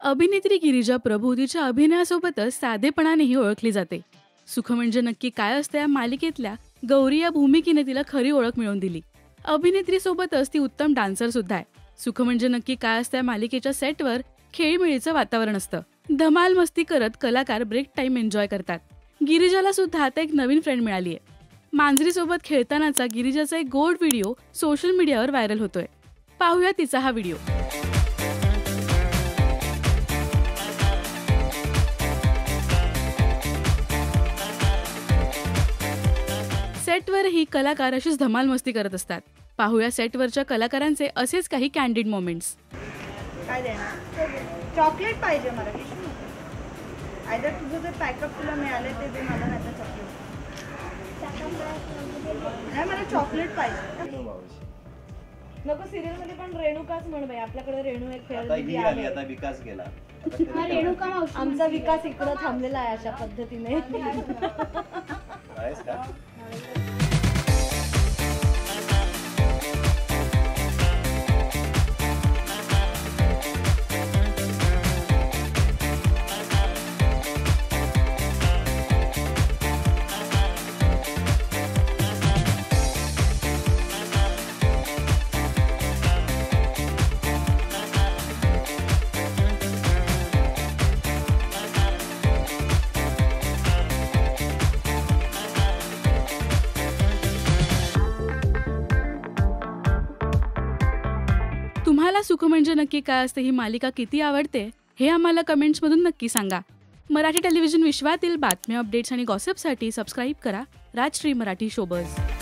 अभिनेत्री गिरिजा प्रभू तिच्या अभिनयासोबतच साधेपणानेही ओळखली जाते. सुख म्हणजे नक्की काय असतं या मालिकेतल्या गौरी या भूमिकेने तिला खरी ओळख मिळवून दिली. अभिनेत्रीसोबतच ती उत्तम डान्सर सुद्धा आहे. सुख म्हणजे नक्की काय असतं या मालिकेच्या सेटवर खेळीमेळीचं वातावरण असतं. धमाल मस्ती करत कलाकार ब्रेक टाइम एन्जॉय करतात. गिरिजाला सुद्धा आता एक नवीन फ्रेंड मिळाली आहे. मांजरीसोबत खेळतानाचा गिरिजाचा एक गोड व्हिडिओ सोशल मीडियावर व्हायरल होतोय. पाहूया तिचा हा व्हिडिओ. सेटवरही कलाकार अशीच धमाल मस्ती करत असतात. पाहूया सेटवरच्या कलाकारांचे असेच काही कॅन्डिड मोमेंट्स. काय देणार? चॉकलेट पाहिजे मला. आयदर तुझं जे पॅकअप तुला मिळाले ते दे मला, नाही तर चॉकलेट. नाही, मला चॉकलेट पाहिजे. नको, सिरियल मध्ये पण रेणुकाच म्हण बाई. आपल्याकडे रेणू एक आता विकास गेला. आमचा विकास इकडे थांबलेला आहे अशा पद्धतीने. तुम्हाला सुख म्हणजे नक्की काय असते ही मालिका किती आवडते हे आम्हाला कमेंट्समधून नक्की सांगा. मराठी टेलिव्हिजन विश्वातील बातम्या, अपडेट्स आणि गॉसिपसाठी सबस्क्राईब करा राजश्री मराठी शोबज.